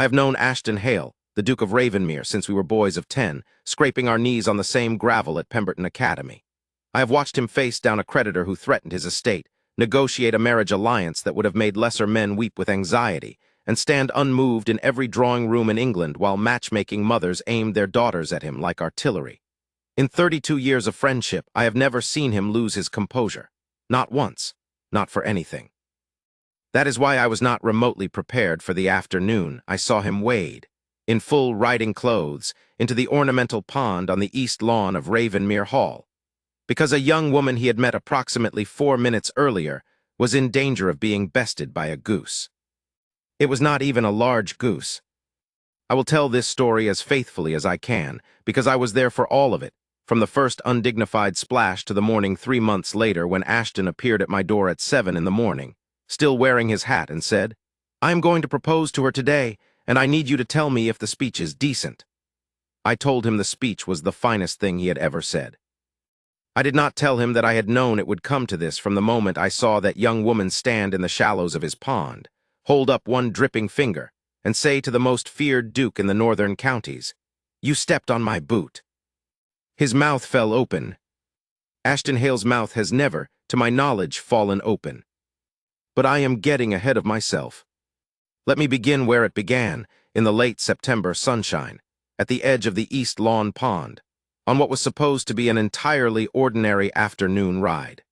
I have known Ashton Hale, the Duke of Ravenmere, since we were boys of 10, scraping our knees on the same gravel at Pemberton Academy. I have watched him face down a creditor who threatened his estate, negotiate a marriage alliance that would have made lesser men weep with anxiety, and stand unmoved in every drawing room in England while matchmaking mothers aimed their daughters at him like artillery. In 32 years of friendship, I have never seen him lose his composure. Not once. Not for anything. That is why I was not remotely prepared for the afternoon I saw him wade, in full riding clothes, into the ornamental pond on the east lawn of Ravenmere Hall, because a young woman he had met approximately 4 minutes earlier was in danger of being bested by a goose. It was not even a large goose. I will tell this story as faithfully as I can, because I was there for all of it, from the first undignified splash to the morning 3 months later when Ashton appeared at my door at 7 in the morning, still wearing his hat, and said, "I am going to propose to her today, and I need you to tell me if the speech is decent." I told him the speech was the finest thing he had ever said. I did not tell him that I had known it would come to this from the moment I saw that young woman stand in the shallows of his pond, hold up one dripping finger, and say to the most feared duke in the northern counties, "You stepped on my boot." His mouth fell open. Ashton Hale's mouth has never, to my knowledge, fallen open. But I am getting ahead of myself. Let me begin where it began, in the late September sunshine, at the edge of the East Lawn Pond, on what was supposed to be an entirely ordinary afternoon ride.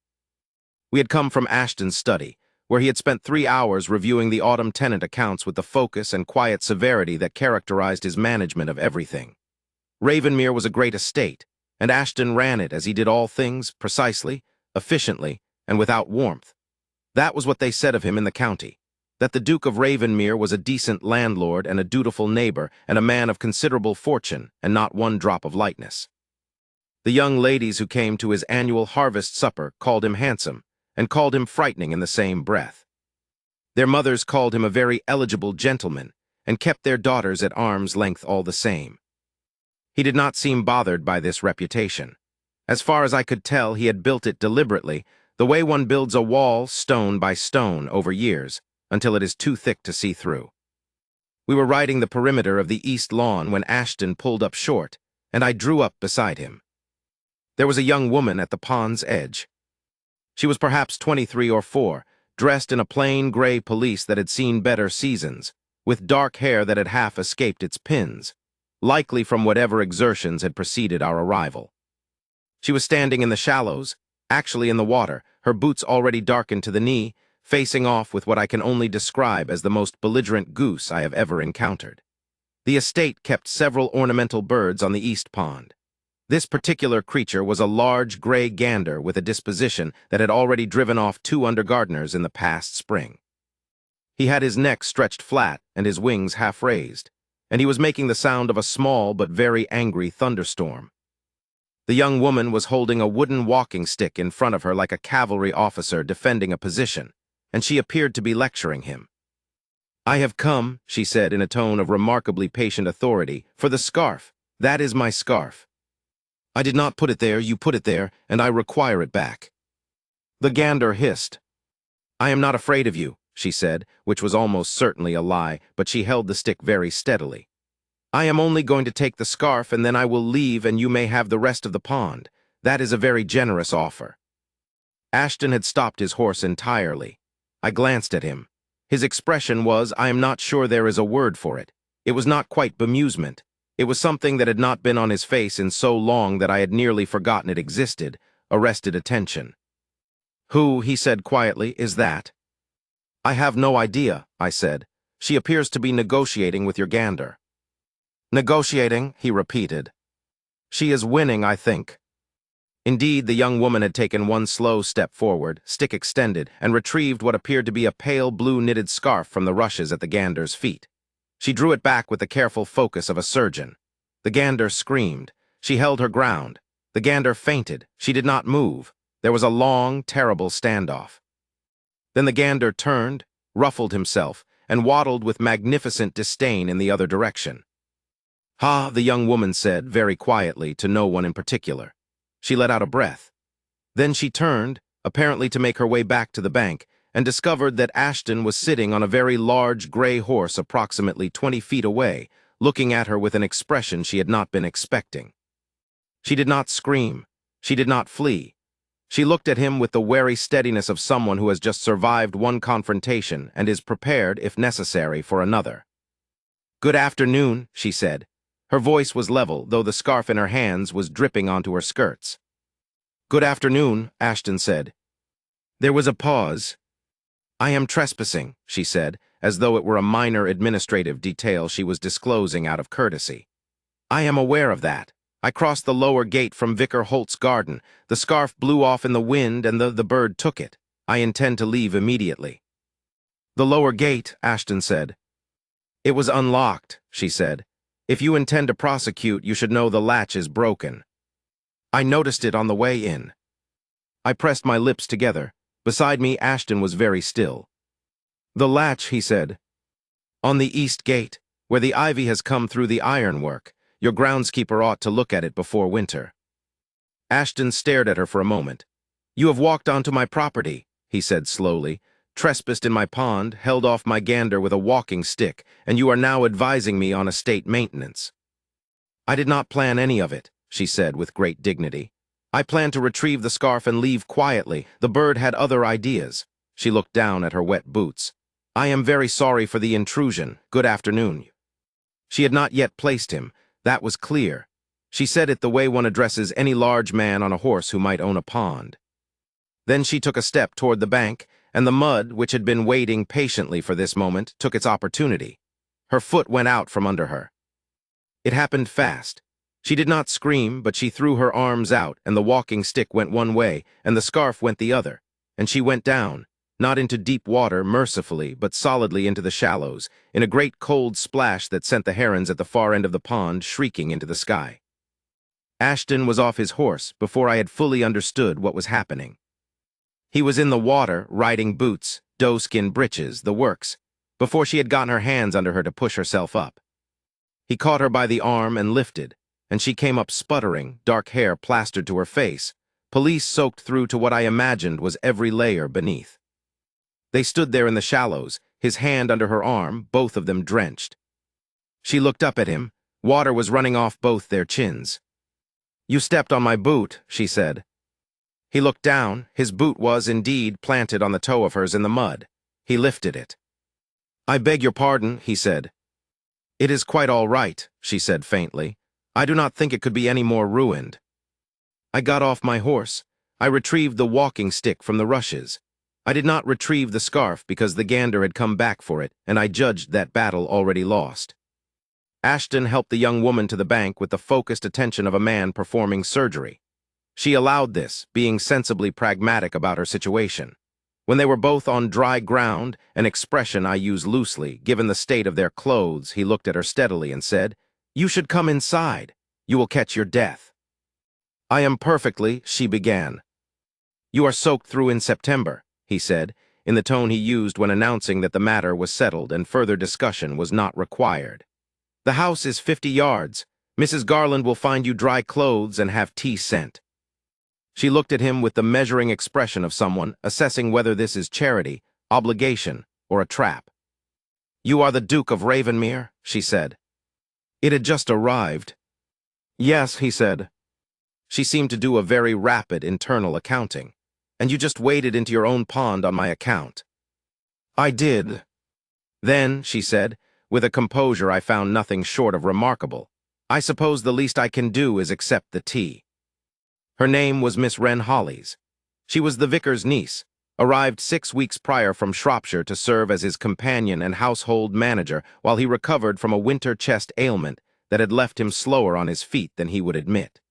We had come from Ashton's study, where he had spent 3 hours reviewing the autumn tenant accounts with the focus and quiet severity that characterized his management of everything. Ravenmere was a great estate, and Ashton ran it as he did all things, precisely, efficiently, and without warmth. That was what they said of him in the county, that the Duke of Ravenmere was a decent landlord and a dutiful neighbor and a man of considerable fortune and not one drop of lightness. The young ladies who came to his annual harvest supper called him handsome and called him frightening in the same breath. Their mothers called him a very eligible gentleman and kept their daughters at arm's length all the same. He did not seem bothered by this reputation. As far as I could tell, he had built it deliberately, the way one builds a wall stone by stone over years, until it is too thick to see through. We were riding the perimeter of the east lawn when Ashton pulled up short, and I drew up beside him. There was a young woman at the pond's edge. She was perhaps 23 or 4, dressed in a plain gray pelisse that had seen better seasons, with dark hair that had half escaped its pins, likely from whatever exertions had preceded our arrival. She was standing in the shallows, actually in the water, her boots already darkened to the knee, facing off with what I can only describe as the most belligerent goose I have ever encountered. The estate kept several ornamental birds on the east pond. This particular creature was a large gray gander with a disposition that had already driven off 2 undergardeners in the past spring. He had his neck stretched flat and his wings half raised, and he was making the sound of a small but very angry thunderstorm. The young woman was holding a wooden walking stick in front of her like a cavalry officer defending a position, and she appeared to be lecturing him. "I have come," she said in a tone of remarkably patient authority, "for the scarf. That is my scarf. I did not put it there, you put it there, and I require it back." The gander hissed. "I am not afraid of you," she said, which was almost certainly a lie, but she held the stick very steadily. "I am only going to take the scarf, and then I will leave, and you may have the rest of the pond. That is a very generous offer." Ashton had stopped his horse entirely. I glanced at him. His expression was, I am not sure there is a word for it. It was not quite bemusement. It was something that had not been on his face in so long that I had nearly forgotten it existed, arrested attention. "Who," he said quietly, "is that?" "I have no idea," I said. "She appears to be negotiating with your gander." "Negotiating," he repeated. "She is winning, I think." Indeed, the young woman had taken one slow step forward, stick extended, and retrieved what appeared to be a pale blue knitted scarf from the rushes at the gander's feet. She drew it back with the careful focus of a surgeon. The gander screamed. She held her ground. The gander fainted. She did not move. There was a long, terrible standoff. Then the gander turned, ruffled himself, and waddled with magnificent disdain in the other direction. "Ha," the young woman said, very quietly, to no one in particular. She let out a breath. Then she turned, apparently to make her way back to the bank, and discovered that Ashton was sitting on a very large gray horse approximately 20 feet away, looking at her with an expression she had not been expecting. She did not scream. She did not flee. She looked at him with the wary steadiness of someone who has just survived one confrontation and is prepared, if necessary, for another. "Good afternoon," she said. Her voice was level, though the scarf in her hands was dripping onto her skirts. "Good afternoon," Ashton said. There was a pause. "I am trespassing," she said, as though it were a minor administrative detail she was disclosing out of courtesy. "I am aware of that. I crossed the lower gate from Vicar Holt's garden. The scarf blew off in the wind and the bird took it. I intend to leave immediately." "The lower gate," Ashton said. "It was unlocked," she said. "If you intend to prosecute, you should know the latch is broken. I noticed it on the way in." I pressed my lips together. Beside me, Ashton was very still. "The latch," he said. "On the east gate, where the ivy has come through the ironwork. Your groundskeeper ought to look at it before winter." Ashton stared at her for a moment. "You have walked onto my property," he said slowly, "trespassed in my pond, held off my gander with a walking stick, and you are now advising me on estate maintenance." "I did not plan any of it," she said with great dignity. "I planned to retrieve the scarf and leave quietly. The bird had other ideas." She looked down at her wet boots. "I am very sorry for the intrusion. Good afternoon." She had not yet placed him. That was clear. She said it the way one addresses any large man on a horse who might own a pond. Then she took a step toward the bank, and the mud, which had been waiting patiently for this moment, took its opportunity. Her foot went out from under her. It happened fast. She did not scream, but she threw her arms out, and the walking stick went one way, and the scarf went the other, and she went down, not into deep water, mercifully, but solidly into the shallows, in a great cold splash that sent the herons at the far end of the pond shrieking into the sky. Ashton was off his horse before I had fully understood what was happening. He was in the water, riding boots, doeskin breeches, the works, before she had gotten her hands under her to push herself up. He caught her by the arm and lifted, and she came up sputtering, dark hair plastered to her face, police soaked through to what I imagined was every layer beneath. They stood there in the shallows, his hand under her arm, both of them drenched. She looked up at him. Water was running off both their chins. "You stepped on my boot," she said. He looked down. His boot was, indeed, planted on the toe of hers in the mud. He lifted it. "I beg your pardon," he said. "It is quite all right," she said faintly. "I do not think it could be any more ruined." I got off my horse. I retrieved the walking stick from the rushes. I did not retrieve the scarf because the gander had come back for it, and I judged that battle already lost. Ashton helped the young woman to the bank with the focused attention of a man performing surgery. She allowed this, being sensibly pragmatic about her situation. When they were both on dry ground, an expression I use loosely, given the state of their clothes, he looked at her steadily and said, "You should come inside. You will catch your death." "I am perfectly," she began. "You are soaked through in September," he said, in the tone he used when announcing that the matter was settled and further discussion was not required. "The house is 50 yards. Mrs. Garland will find you dry clothes and have tea sent." She looked at him with the measuring expression of someone assessing whether this is charity, obligation, or a trap. "You are the Duke of Ravenmere?" she said. It had just arrived. "Yes," he said. She seemed to do a very rapid internal accounting. "And you just waded into your own pond on my account." "I did." "Then," she said, with a composure I found nothing short of remarkable, "I suppose the least I can do is accept the tea." Her name was Miss Wren Hollies. She was the vicar's niece, arrived 6 weeks prior from Shropshire to serve as his companion and household manager while he recovered from a winter chest ailment that had left him slower on his feet than he would admit.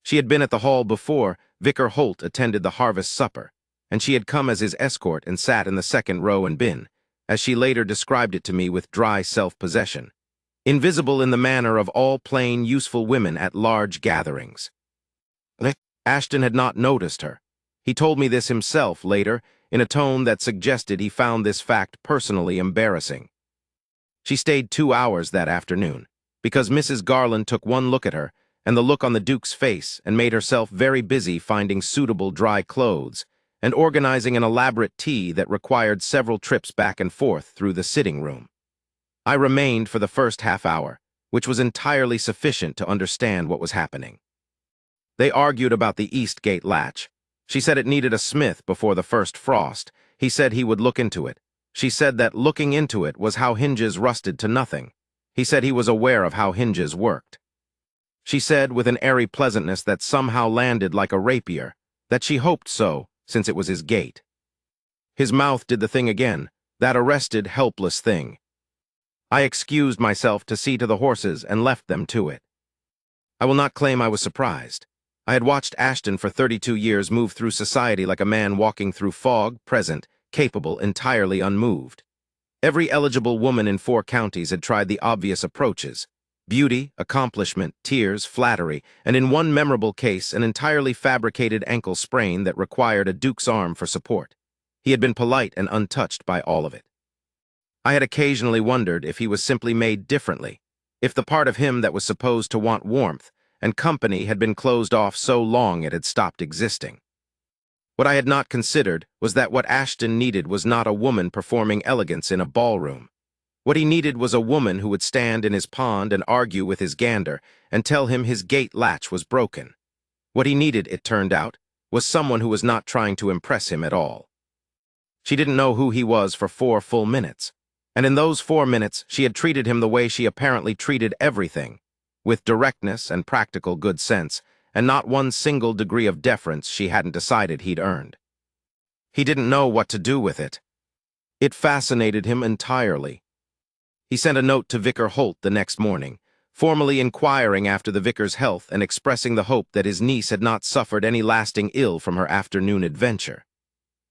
She had been at the hall before Vicar Holt attended the harvest supper, and she had come as his escort and sat in the second row and been, as she later described it to me with dry self-possession, invisible in the manner of all plain, useful women at large gatherings. Ashton had not noticed her. He told me this himself later, in a tone that suggested he found this fact personally embarrassing. She stayed 2 hours that afternoon, because Mrs. Garland took one look at her, and the look on the Duke's face, and made herself very busy finding suitable dry clothes, and organizing an elaborate tea that required several trips back and forth through the sitting room. I remained for the first half hour, which was entirely sufficient to understand what was happening. They argued about the east gate latch. She said it needed a smith before the first frost. He said he would look into it. She said that looking into it was how hinges rusted to nothing. He said he was aware of how hinges worked. She said with an airy pleasantness that somehow landed like a rapier, that she hoped so, since it was his gate. His mouth did the thing again, that arrested, helpless thing. I excused myself to see to the horses and left them to it. I will not claim I was surprised. I had watched Ashton for 32 years move through society like a man walking through fog, present, capable, entirely unmoved. Every eligible woman in 4 counties had tried the obvious approaches: beauty, accomplishment, tears, flattery, and in one memorable case, an entirely fabricated ankle sprain that required a duke's arm for support. He had been polite and untouched by all of it. I had occasionally wondered if he was simply made differently, if the part of him that was supposed to want warmth and company had been closed off so long it had stopped existing. What I had not considered was that what Ashton needed was not a woman performing elegance in a ballroom. What he needed was a woman who would stand in his pond and argue with his gander and tell him his gate latch was broken. What he needed, it turned out, was someone who was not trying to impress him at all. She didn't know who he was for 4 full minutes, and in those 4 minutes she had treated him the way she apparently treated everything, with directness and practical good sense, and not one single degree of deference she hadn't decided he'd earned. He didn't know what to do with it. It fascinated him entirely. He sent a note to Vicar Holt the next morning, formally inquiring after the vicar's health and expressing the hope that his niece had not suffered any lasting ill from her afternoon adventure.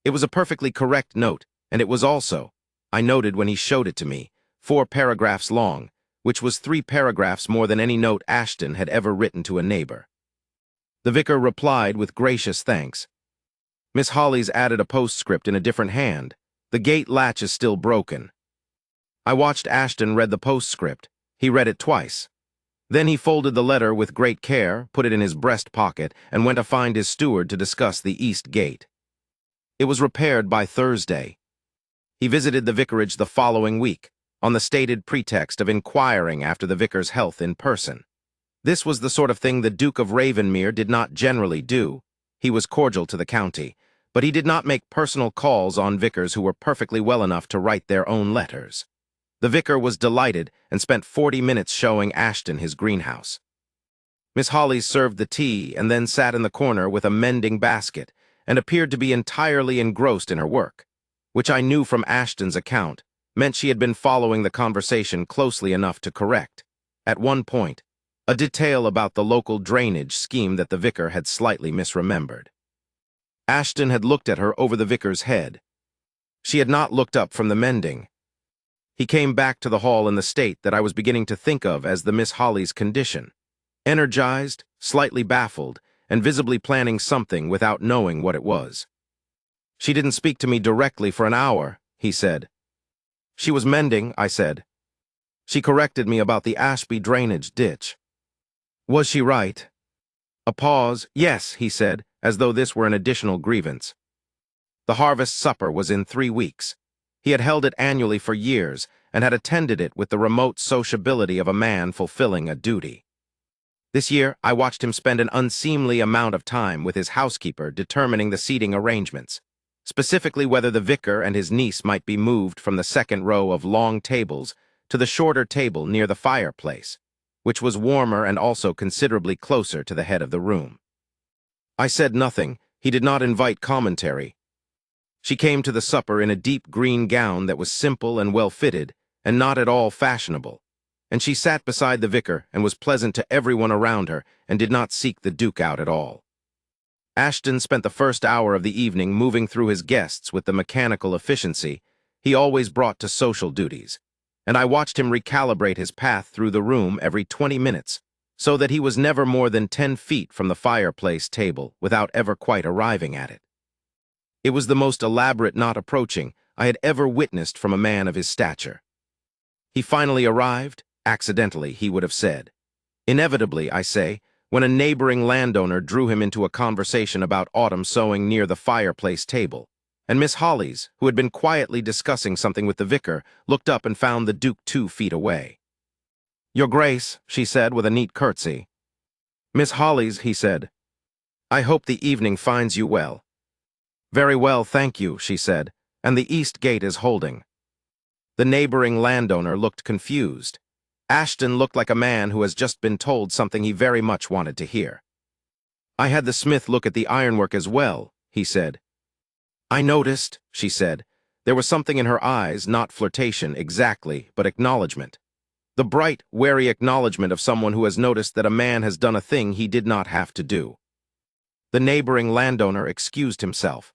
It was a perfectly correct note, and it was also, I noted when he showed it to me, 4 paragraphs long, which was 3 paragraphs more than any note Ashton had ever written to a neighbor. The vicar replied with gracious thanks. Miss Holly's added a postscript in a different hand. The gate latch is still broken. I watched Ashton read the postscript. He read it twice. Then he folded the letter with great care, put it in his breast pocket, and went to find his steward to discuss the east gate. It was repaired by Thursday. He visited the vicarage the following week, on the stated pretext of inquiring after the vicar's health in person. This was the sort of thing the Duke of Ravenmere did not generally do. He was cordial to the county, but he did not make personal calls on vicars who were perfectly well enough to write their own letters. The vicar was delighted and spent 40 minutes showing Ashton his greenhouse. Miss Holly served the tea and then sat in the corner with a mending basket and appeared to be entirely engrossed in her work, which I knew from Ashton's account meant she had been following the conversation closely enough to correct, at one point, a detail about the local drainage scheme that the vicar had slightly misremembered. Ashton had looked at her over the vicar's head. She had not looked up from the mending. He came back to the hall in the state that I was beginning to think of as the Miss Holly's condition, energized, slightly baffled, and visibly planning something without knowing what it was. She didn't speak to me directly for an hour, he said. She was mending, I said. She corrected me about the Ashby drainage ditch. Was she right? A pause. Yes, he said, as though this were an additional grievance. The harvest supper was in 3 weeks. He had held it annually for years and had attended it with the remote sociability of a man fulfilling a duty. This year, I watched him spend an unseemly amount of time with his housekeeper determining the seating arrangements, specifically whether the vicar and his niece might be moved from the second row of long tables to the shorter table near the fireplace, which was warmer and also considerably closer to the head of the room. I said nothing. He did not invite commentary. She came to the supper in a deep green gown that was simple and well-fitted and not at all fashionable, and she sat beside the vicar and was pleasant to everyone around her and did not seek the Duke out at all. Ashton spent the first hour of the evening moving through his guests with the mechanical efficiency he always brought to social duties, and I watched him recalibrate his path through the room every 20 minutes, so that he was never more than 10 feet from the fireplace table without ever quite arriving at it. It was the most elaborate not approaching I had ever witnessed from a man of his stature. He finally arrived, accidentally, he would have said. Inevitably, I say, when a neighboring landowner drew him into a conversation about autumn sowing near the fireplace table, and Miss Hollies, who had been quietly discussing something with the vicar, looked up and found the Duke 2 feet away. "Your Grace," she said with a neat curtsy. "Miss Hollies," he said, "I hope the evening finds you well." "Very well, thank you," she said, "and the east gate is holding." The neighboring landowner looked confused. Ashton looked like a man who has just been told something he very much wanted to hear. "I had the smith look at the ironwork as well," he said. "I noticed," she said. There was something in her eyes, not flirtation exactly, but acknowledgement. The bright, wary acknowledgement of someone who has noticed that a man has done a thing he did not have to do. The neighboring landowner excused himself.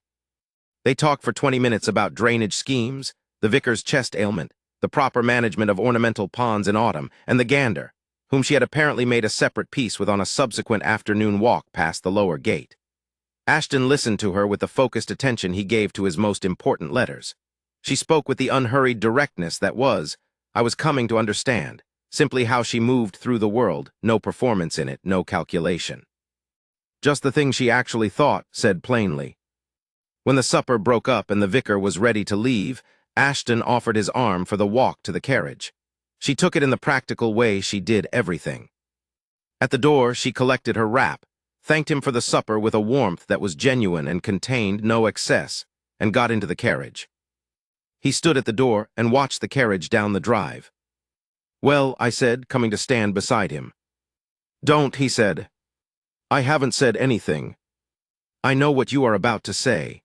They talked for 20 minutes about drainage schemes, the vicar's chest ailment, the proper management of ornamental ponds in autumn, and the gander, whom she had apparently made a separate peace with on a subsequent afternoon walk past the lower gate. Ashton listened to her with the focused attention he gave to his most important letters. She spoke with the unhurried directness that was, I was coming to understand, simply how she moved through the world, no performance in it, no calculation. Just the thing she actually thought, said plainly. When the supper broke up and the vicar was ready to leave, Ashton offered his arm for the walk to the carriage. She took it in the practical way she did everything. At the door, she collected her wrap, thanked him for the supper with a warmth that was genuine and contained no excess, and got into the carriage. He stood at the door and watched the carriage down the drive. "Well," I said, coming to stand beside him. "Don't," he said. "I haven't said anything. I know what you are about to say."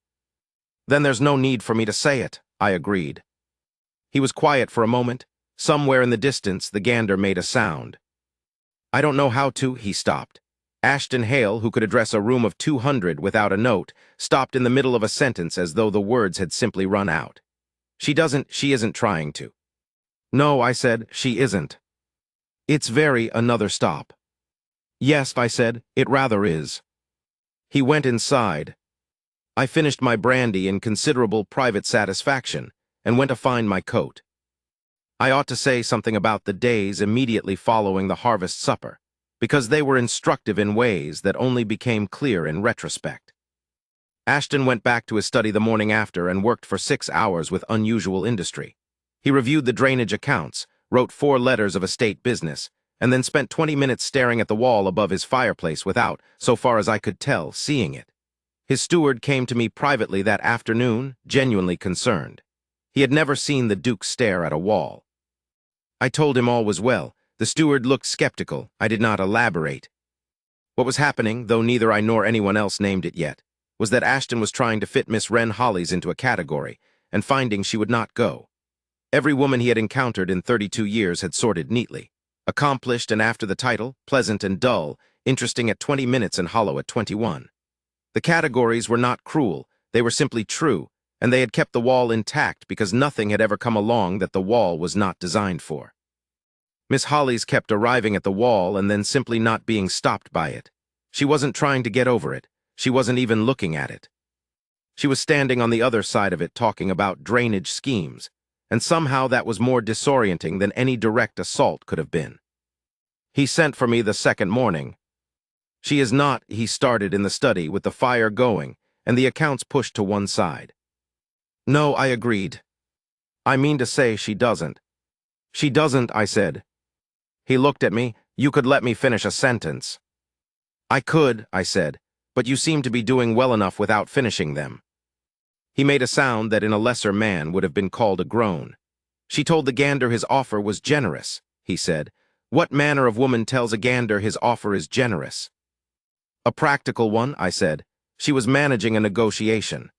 "Then there's no need for me to say it," I agreed. He was quiet for a moment. Somewhere in the distance, the gander made a sound. "I don't know how to," he stopped. Ashton Hale, who could address a room of 200 without a note, stopped in the middle of a sentence as though the words had simply run out. She isn't trying to." "No," I said, "she isn't." "It's another stop." "Yes," I said, "it rather is." He went inside. I finished my brandy in considerable private satisfaction and went to find my coat. I ought to say something about the days immediately following the harvest supper, because they were instructive in ways that only became clear in retrospect. Ashton went back to his study the morning after and worked for 6 hours with unusual industry. He reviewed the drainage accounts, wrote 4 letters of estate business, and then spent 20 minutes staring at the wall above his fireplace without, so far as I could tell, seeing it. His steward came to me privately that afternoon, genuinely concerned. He had never seen the Duke stare at a wall. I told him all was well. The steward looked skeptical. I did not elaborate. What was happening, though neither I nor anyone else named it yet, was that Ashton was trying to fit Miss Wren Hollies into a category, and finding she would not go. Every woman he had encountered in 32 years had sorted neatly. Accomplished and after the title, pleasant and dull, interesting at 20 minutes and hollow at 21. The categories were not cruel, they were simply true, and they had kept the wall intact because nothing had ever come along that the wall was not designed for. Miss Hollies kept arriving at the wall and then simply not being stopped by it. She wasn't trying to get over it. She wasn't even looking at it. She was standing on the other side of it talking about drainage schemes, and somehow that was more disorienting than any direct assault could have been. He sent for me the second morning. "She is not," he started in the study with the fire going and the accounts pushed to one side. "No," I agreed. "I mean to say she doesn't." "She doesn't," I said. He looked at me. "You could let me finish a sentence." "I could," I said, "but you seem to be doing well enough without finishing them." He made a sound that in a lesser man would have been called a groan. "She told the gander his offer was generous," he said. "What manner of woman tells a gander his offer is generous?" "A practical one," I said. "She was managing a negotiation.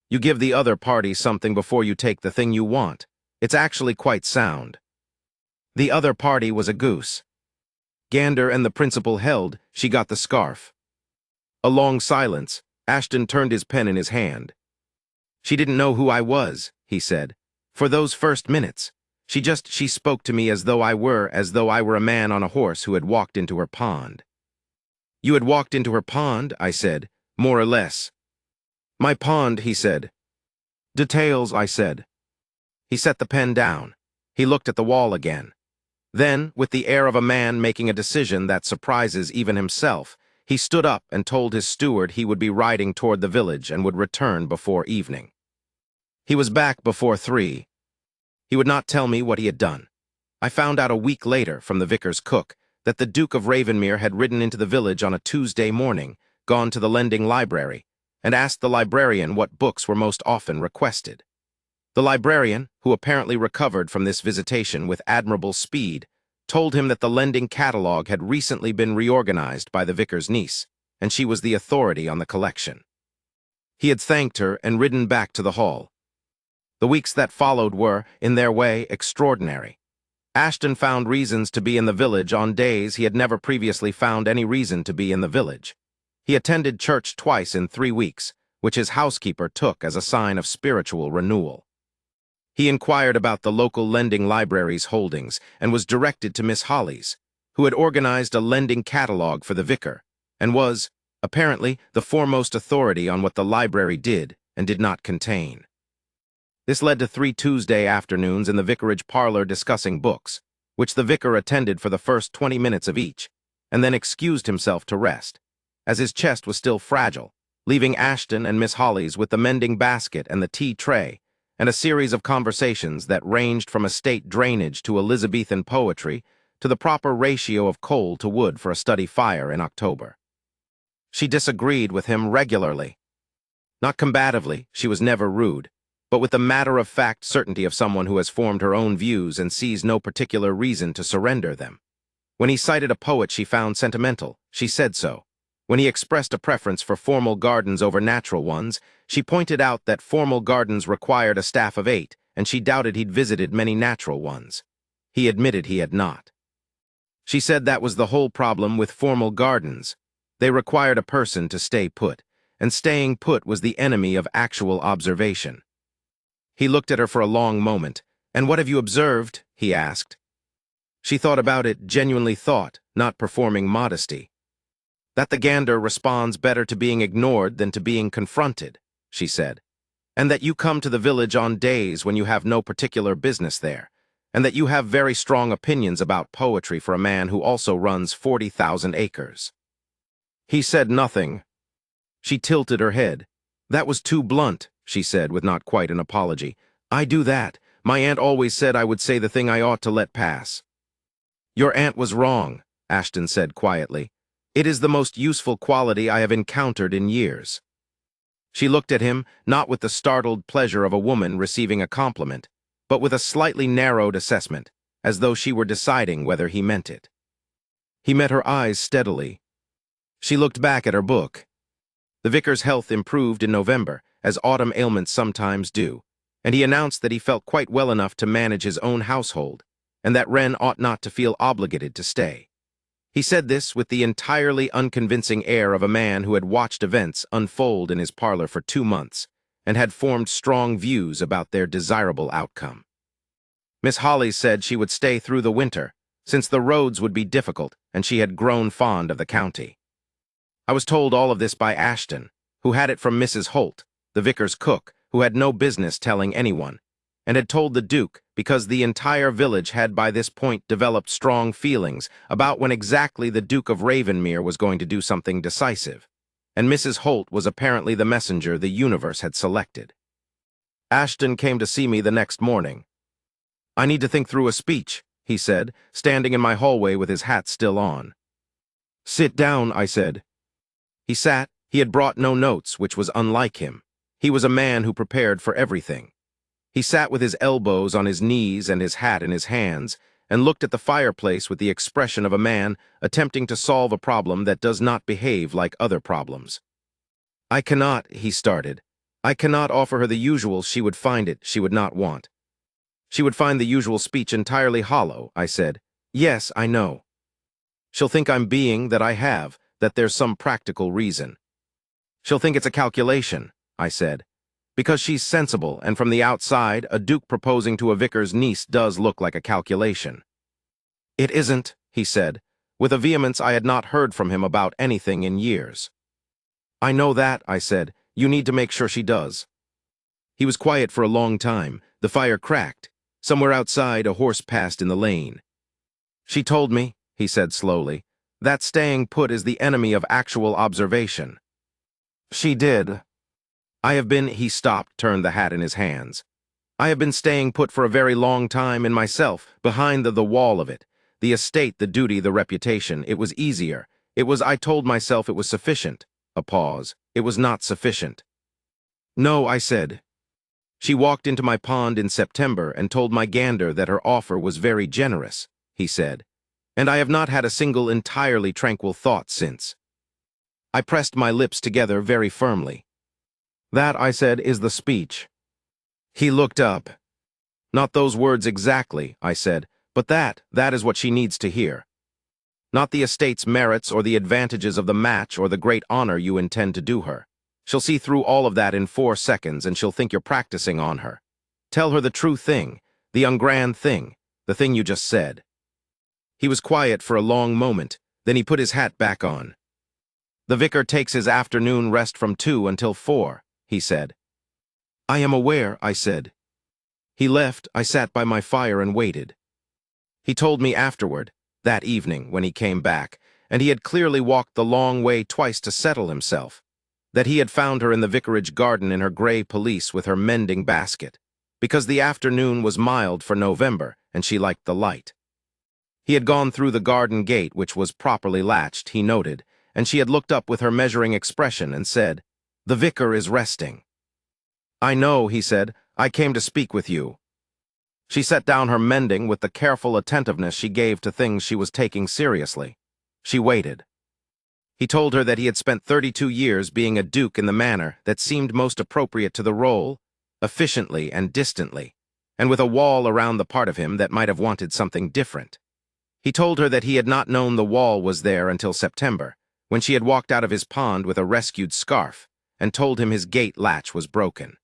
You give the other party something before you take the thing you want. It's actually quite sound." The other party was a goose. Gander and the principal held, she got the scarf. A long silence. Ashton turned his pen in his hand. "She didn't know who I was," he said. "For those first minutes. She spoke to me as though I were a man on a horse who had walked into her pond." "You had walked into her pond," I said, "more or less." "My pond," he said. "Details," I said. He set the pen down. He looked at the wall again. Then, with the air of a man making a decision that surprises even himself, he stood up and told his steward he would be riding toward the village and would return before evening. He was back before 3. He would not tell me what he had done. I found out a week later from the vicar's cook that the Duke of Ravenmere had ridden into the village on a Tuesday morning, gone to the lending library, and asked the librarian what books were most often requested. The librarian, who apparently recovered from this visitation with admirable speed, told him that the lending catalogue had recently been reorganized by the vicar's niece, and she was the authority on the collection. He had thanked her and ridden back to the hall. The weeks that followed were, in their way, extraordinary. Ashton found reasons to be in the village on days he had never previously found any reason to be in the village. He attended church twice in 3 weeks, which his housekeeper took as a sign of spiritual renewal. He inquired about the local lending library's holdings and was directed to Miss Holly's, who had organized a lending catalogue for the vicar, and was, apparently, the foremost authority on what the library did and did not contain. This led to 3 Tuesday afternoons in the vicarage parlor discussing books, which the vicar attended for the first 20 minutes of each, and then excused himself to rest, as his chest was still fragile, leaving Ashton and Miss Holly's with the mending basket and the tea tray, and a series of conversations that ranged from estate drainage to Elizabethan poetry to the proper ratio of coal to wood for a study fire in October. She disagreed with him regularly. Not combatively, she was never rude, but with the matter-of-fact certainty of someone who has formed her own views and sees no particular reason to surrender them. When he cited a poet she found sentimental, she said so. When he expressed a preference for formal gardens over natural ones, she pointed out that formal gardens required a staff of 8, and she doubted he'd visited many natural ones. He admitted he had not. She said that was the whole problem with formal gardens. They required a person to stay put, and staying put was the enemy of actual observation. He looked at her for a long moment. "And what have you observed?" he asked. She thought about it, genuinely thought, not performing modesty. "That the gander responds better to being ignored than to being confronted," she said, "and that you come to the village on days when you have no particular business there, and that you have very strong opinions about poetry for a man who also runs 40,000 acres. He said nothing. She tilted her head. "That was too blunt," she said with not quite an apology. "I do that. My aunt always said I would say the thing I ought to let pass." "Your aunt was wrong," Ashton said quietly. "It is the most useful quality I have encountered in years." She looked at him, not with the startled pleasure of a woman receiving a compliment, but with a slightly narrowed assessment, as though she were deciding whether he meant it. He met her eyes steadily. She looked back at her book. The vicar's health improved in November, as autumn ailments sometimes do, and he announced that he felt quite well enough to manage his own household, and that Wren ought not to feel obligated to stay. He said this with the entirely unconvincing air of a man who had watched events unfold in his parlor for 2 months and had formed strong views about their desirable outcome. Miss Holly said she would stay through the winter, since the roads would be difficult and she had grown fond of the county. I was told all of this by Ashton, who had it from Mrs. Holt, the vicar's cook, who had no business telling anyone, and had told the Duke because the entire village had by this point developed strong feelings about when exactly the Duke of Ravenmere was going to do something decisive, and Mrs. Holt was apparently the messenger the universe had selected. Ashton came to see me the next morning. "I need to think through a speech," he said, standing in my hallway with his hat still on. "Sit down," I said. He sat. He had brought no notes, which was unlike him. He was a man who prepared for everything. He sat with his elbows on his knees and his hat in his hands, and looked at the fireplace with the expression of a man attempting to solve a problem that does not behave like other problems. "I cannot," he started. "I cannot offer her the usual. She would find it. She would not want. She would find the usual speech entirely hollow," I said. "Yes, I know. She'll think I'm being that I have, that there's some practical reason. She'll think it's a calculation," I said. "Because she's sensible, and from the outside, a duke proposing to a vicar's niece does look like a calculation." "It isn't," he said, with a vehemence I had not heard from him about anything in years. "I know that," I said. "You need to make sure she does." He was quiet for a long time. The fire cracked. Somewhere outside, a horse passed in the lane. She told me, he said slowly, that staying put is the enemy of actual observation. She did. I have been, he stopped, turned the hat in his hands. I have been staying put for a very long time in myself, behind the wall of it. The estate, the duty, the reputation. It was easier. I told myself it was sufficient. A pause. It was not sufficient. No, I said. She walked into my pond in September and told my gander that her offer was very generous, he said. And I have not had a single entirely tranquil thought since. I pressed my lips together very firmly. That, I said, is the speech. He looked up. Not those words exactly, I said, but that is what she needs to hear. Not the estate's merits or the advantages of the match or the great honor you intend to do her. She'll see through all of that in 4 seconds and she'll think you're practicing on her. Tell her the true thing, the ungrand thing, the thing you just said. He was quiet for a long moment, then he put his hat back on. The vicar takes his afternoon rest from 2 until 4, he said. I am aware, I said. He left, I sat by my fire and waited. He told me afterward, that evening when he came back, and he had clearly walked the long way twice to settle himself, that he had found her in the vicarage garden in her gray pelisse with her mending basket, because the afternoon was mild for November and she liked the light. He had gone through the garden gate, which was properly latched, he noted, and she had looked up with her measuring expression and said, "The vicar is resting." I know, he said, I came to speak with you. She set down her mending with the careful attentiveness she gave to things she was taking seriously. She waited. He told her that he had spent 32 years being a duke in the manner that seemed most appropriate to the role, efficiently and distantly, and with a wall around the part of him that might have wanted something different. He told her that he had not known the wall was there until September, when she had walked out of his pond with a rescued scarf, and told him his gate latch was broken.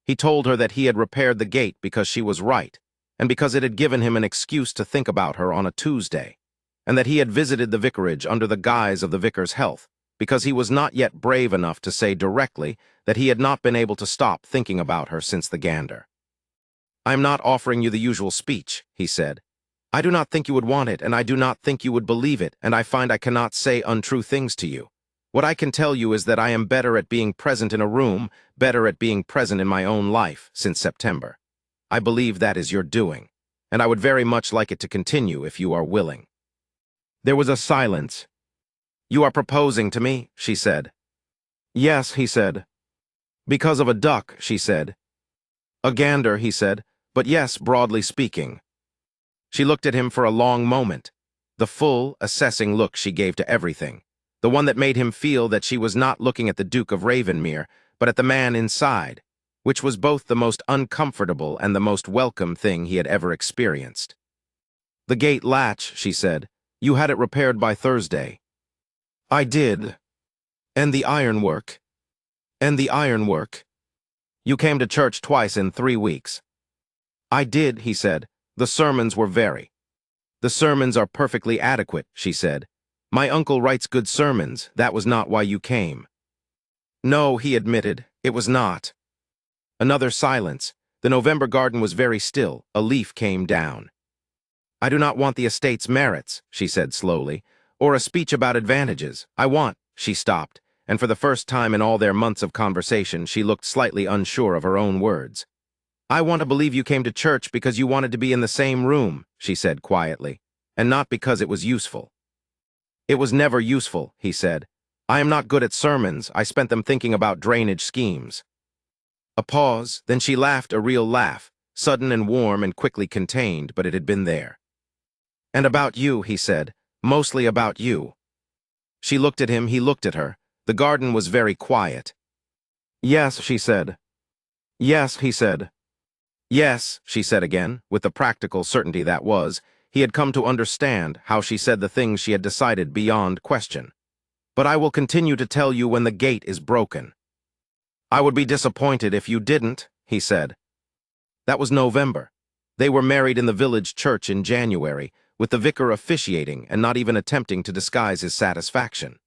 He told her that he had repaired the gate because she was right, and because it had given him an excuse to think about her on a Tuesday, and that he had visited the vicarage under the guise of the vicar's health, because he was not yet brave enough to say directly that he had not been able to stop thinking about her since the gander. I am not offering you the usual speech, he said. I do not think you would want it, and I do not think you would believe it, and I find I cannot say untrue things to you. What I can tell you is that I am better at being present in a room, better at being present in my own life since September. I believe that is your doing, and I would very much like it to continue if you are willing. There was a silence. You are proposing to me, she said. Yes, he said. Because of a duck, she said. A gander, he said, but yes, broadly speaking. She looked at him for a long moment, the full, assessing look she gave to everything, the one that made him feel that she was not looking at the Duke of Ravenmere, but at the man inside, which was both the most uncomfortable and the most welcome thing he had ever experienced. The gate latch, she said. You had it repaired by Thursday. I did. And the ironwork. And the ironwork. You came to church twice in 3 weeks. I did, he said. The sermons were very. The sermons are perfectly adequate, she said. My uncle writes good sermons. That was not why you came. No, he admitted. It was not. Another silence. The November garden was very still. A leaf came down. I do not want the estate's merits, she said slowly, or a speech about advantages. I want, she stopped, and for the first time in all their months of conversation, she looked slightly unsure of her own words. I want to believe you came to church because you wanted to be in the same room, she said quietly, and not because it was useful. It was never useful, he said. I am not good at sermons. I spent them thinking about drainage schemes. A pause, then she laughed a real laugh, sudden and warm and quickly contained, but it had been there. And about you, he said, mostly about you. She looked at him, he looked at her. The garden was very quiet. Yes, she said. Yes, he said. Yes, she said again, with the practical certainty that was. He had come to understand how she said the things she had decided beyond question. But I will continue to tell you when the gate is broken. I would be disappointed if you didn't, he said. That was November. They were married in the village church in January, with the vicar officiating and not even attempting to disguise his satisfaction.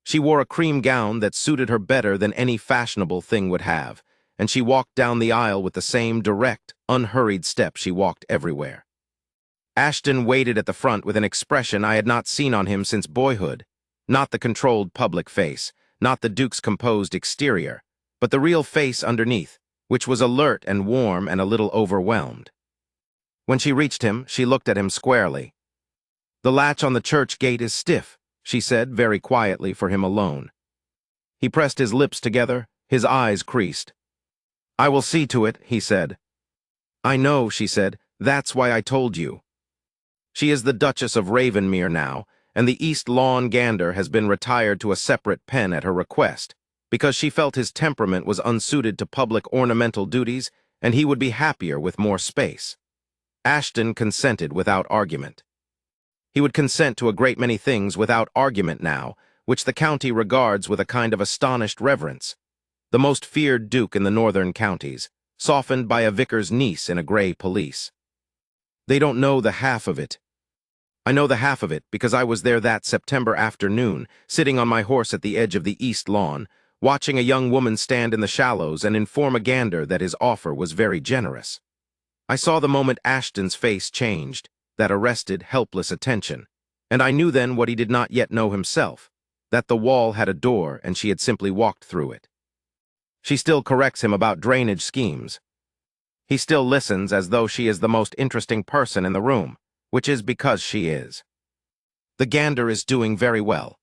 She wore a cream gown that suited her better than any fashionable thing would have, and she walked down the aisle with the same direct, unhurried step she walked everywhere. Ashton waited at the front with an expression I had not seen on him since boyhood. Not the controlled public face, not the Duke's composed exterior, but the real face underneath, which was alert and warm and a little overwhelmed. When she reached him, she looked at him squarely. "The latch on the church gate is stiff," she said very quietly for him alone. He pressed his lips together, his eyes creased. "I will see to it," he said. "I know," she said. "That's why I told you." She is the Duchess of Ravenmere now, and the East Lawn gander has been retired to a separate pen at her request, because she felt his temperament was unsuited to public ornamental duties and he would be happier with more space. Ashton consented without argument. He would consent to a great many things without argument now, which the county regards with a kind of astonished reverence. The most feared duke in the northern counties, softened by a vicar's niece in a gray pelisse. They don't know the half of it. I know the half of it because I was there that September afternoon, sitting on my horse at the edge of the East Lawn, watching a young woman stand in the shallows and inform a gander that his offer was very generous. I saw the moment Ashton's face changed, that arrested, helpless attention, and I knew then what he did not yet know himself, that the wall had a door and she had simply walked through it. She still corrects him about drainage schemes. He still listens as though she is the most interesting person in the room, which is because she is. The gander is doing very well.